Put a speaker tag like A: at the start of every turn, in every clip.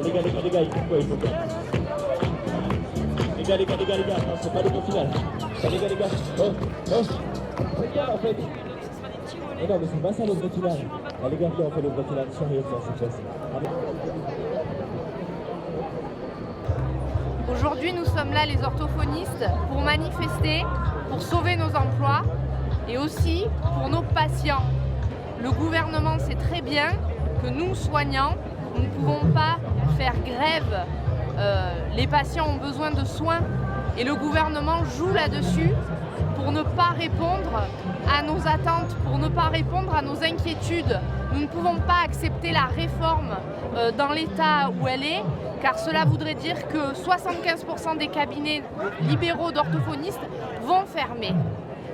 A: il faut quoi, il faut quoi. Les gars, non, c'est pas le bon final. Les gars, c'est quoi en fait? Mais non, mais c'est pas ça le vrai final. Ah, les gars, viens, on fait le vrai final. Sérieux, ça, c'est facile.
B: Aujourd'hui, nous sommes là, les orthophonistes, pour manifester, pour sauver nos emplois et aussi pour nos patients. Le gouvernement sait très bien que nous, soignants, nous ne pouvons pas faire grève. Les patients ont besoin de soins et le gouvernement joue là-dessus pour ne pas répondre à nos attentes, pour ne pas répondre à nos inquiétudes. Nous ne pouvons pas accepter la réforme dans l'état où elle est, car cela voudrait dire que 75% des cabinets libéraux d'orthophonistes vont fermer.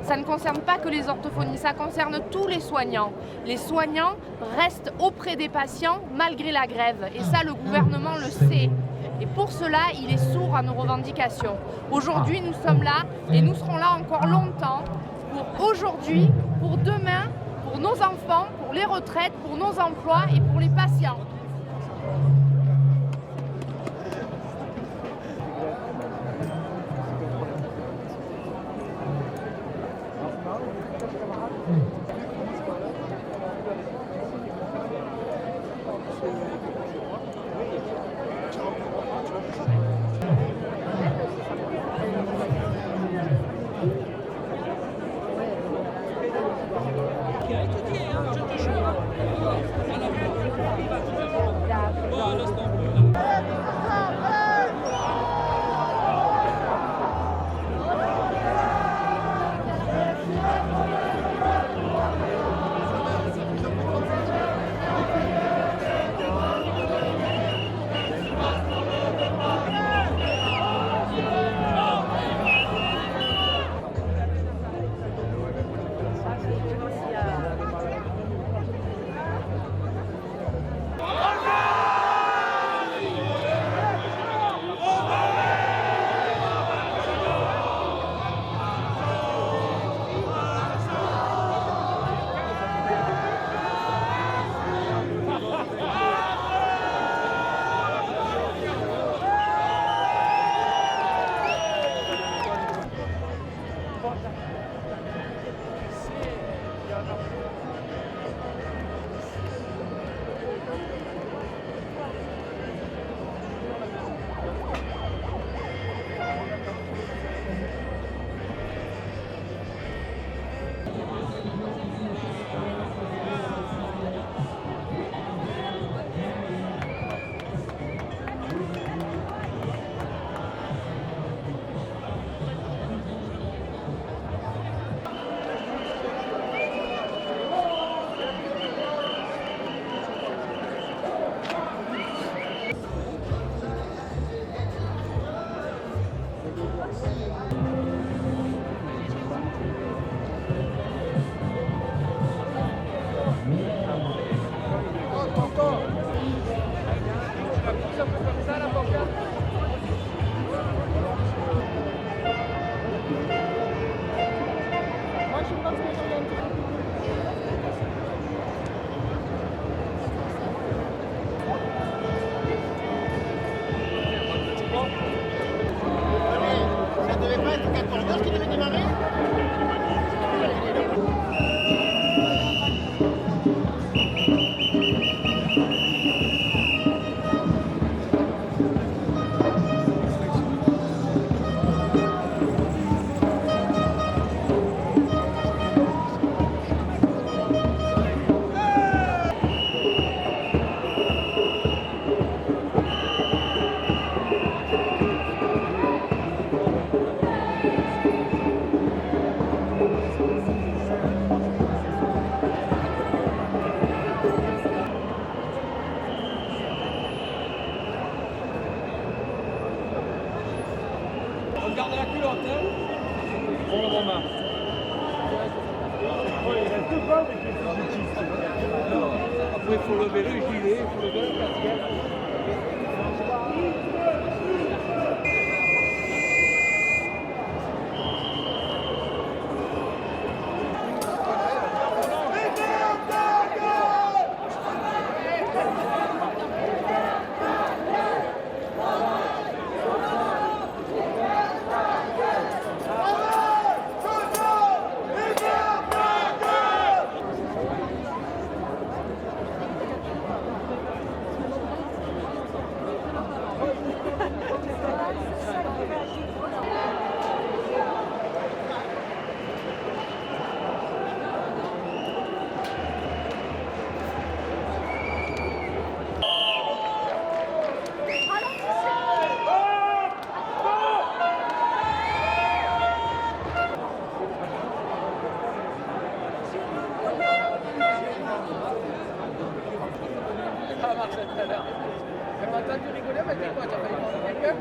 B: Ça ne concerne pas que les orthophonistes, ça concerne tous les soignants. Les soignants restent auprès des patients malgré la grève, et ça le gouvernement le sait. Et pour cela, il est sourd à nos revendications. Aujourd'hui, nous sommes là et nous serons là encore longtemps pour aujourd'hui, pour demain, pour nos enfants, pour les retraites, pour nos emplois et pour les patients.
C: Garde la culotte, hein. On le remarque. Il reste pas avec les petits. Après, il faut lever le gilet, il faut lever la casquette. Ah, Marcel, tout à l'heure. Elle m'a entendu rigoler, elle m'a dit quoi? T'as failli prendre quelqu'un?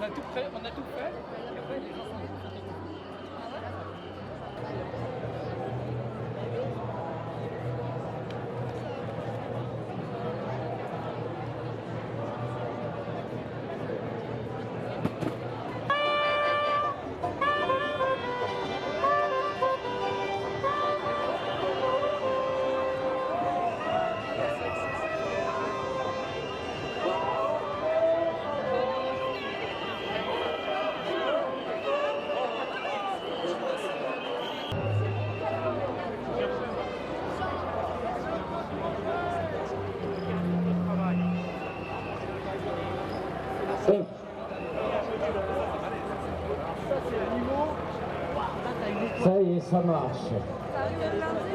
C: On a tout fait. Et après, les gens sont...
D: Ça y est, ça marche.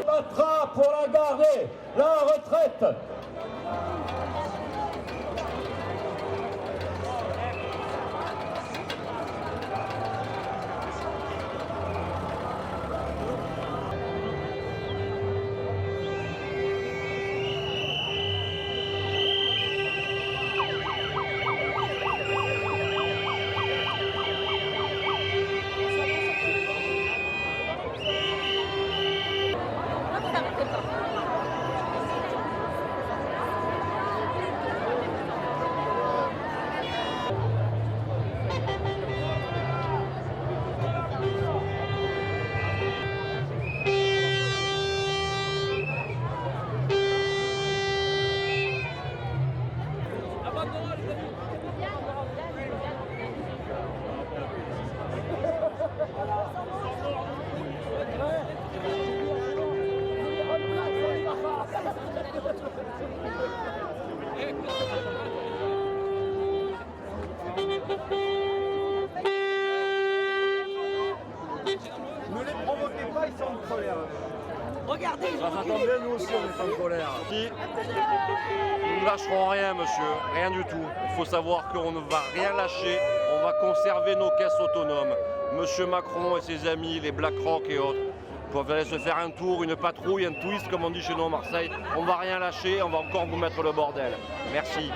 E: On battra pour la garder, la retraite.
C: Ne les provoquez pas, ils sont en colère.
F: Regardez, ils
C: Ça tombe bien, nous aussi on est en colère.
G: Nous ne lâcherons rien, monsieur, rien du tout. Il faut savoir qu'on ne va rien lâcher, on va conserver nos caisses autonomes. Monsieur Macron et ses amis, les BlackRock et autres, peuvent aller se faire un tour, une patrouille, un twist, comme on dit chez nous à Marseille. On ne va rien lâcher, on va encore vous mettre le bordel. Merci.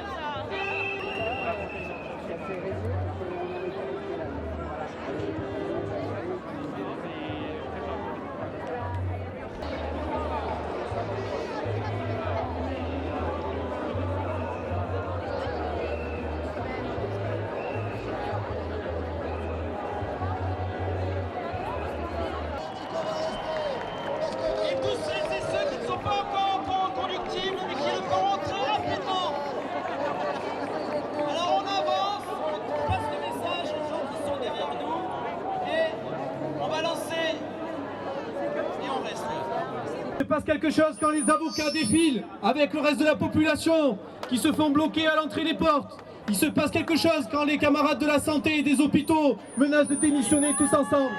H: Il se passe quelque chose quand les avocats défilent avec le reste de la population qui se font bloquer à l'entrée des portes. Il se passe quelque chose quand les camarades de la santé et des hôpitaux menacent de démissionner tous ensemble.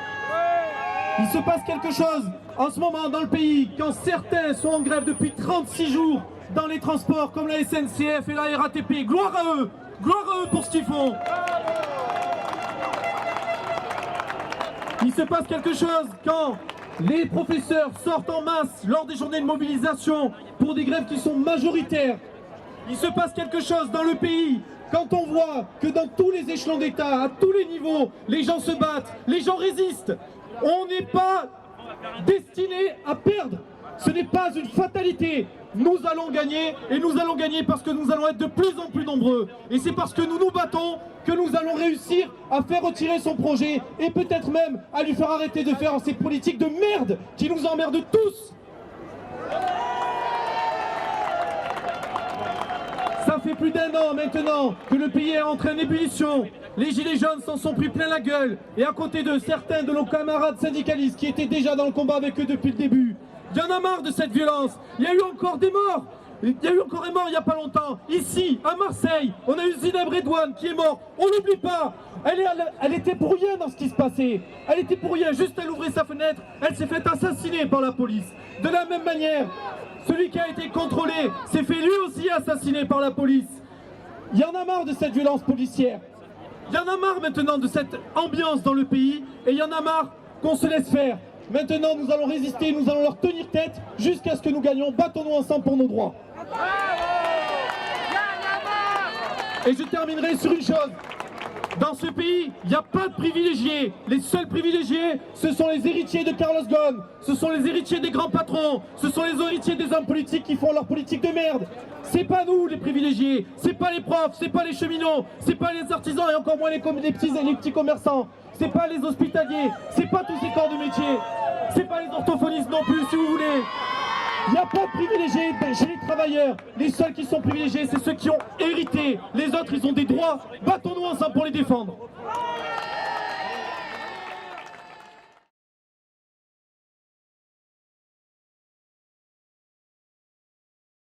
H: Il se passe quelque chose en ce moment dans le pays quand certains sont en grève depuis 36 jours dans les transports comme la SNCF et la RATP. Gloire à eux pour ce qu'ils font. Il se passe quelque chose quand les professeurs sortent en masse lors des journées de mobilisation pour des grèves qui sont majoritaires. Il se passe quelque chose dans le pays quand on voit que dans tous les échelons d'État, à tous les niveaux, les gens se battent, les gens résistent. On n'est pas destiné à perdre. Ce n'est pas une fatalité. Nous allons gagner, et nous allons gagner parce que nous allons être de plus en plus nombreux. Et c'est parce que nous nous battons que nous allons réussir à faire retirer son projet et peut-être même à lui faire arrêter de faire ces politiques de merde qui nous emmerdent tous. Ça fait plus d'1 an maintenant que le pays est entré en ébullition. Les gilets jaunes s'en sont pris plein la gueule. Et à côté de certains de nos camarades syndicalistes qui étaient déjà dans le combat avec eux depuis le début. Il y en a marre de cette violence. Il y a eu encore des morts. Il y a eu encore un mort il n'y a pas longtemps. Ici, à Marseille, on a eu Zineb Redouane qui est mort. On n'oublie pas. Elle était pour rien dans ce qui se passait. Elle était pour rien. Juste elle ouvrait sa fenêtre. Elle s'est fait assassiner par la police. De la même manière, celui qui a été contrôlé s'est fait lui aussi assassiner par la police. Il y en a marre de cette violence policière. Il y en a marre maintenant de cette ambiance dans le pays. Et il y en a marre qu'on se laisse faire. Maintenant, nous allons résister, nous allons leur tenir tête jusqu'à ce que nous gagnions. Battons-nous ensemble pour nos droits. Et je terminerai sur une chose. Dans ce pays, il n'y a pas de privilégiés. Les seuls privilégiés, ce sont les héritiers de Carlos Ghosn, ce sont les héritiers des grands patrons, ce sont les héritiers des hommes politiques qui font leur politique de merde. C'est pas nous les privilégiés, c'est pas les profs, c'est pas les cheminots, c'est pas les artisans et encore moins les petits commerçants, c'est pas les hospitaliers, c'est pas tous ces corps de métier, c'est pas les orthophonistes non plus si vous voulez. Il n'y a pas de privilégiés chez les travailleurs. Les seuls qui sont privilégiés, c'est ceux qui ont hérité. Les autres, ils ont des droits. Battons-nous ensemble pour les défendre.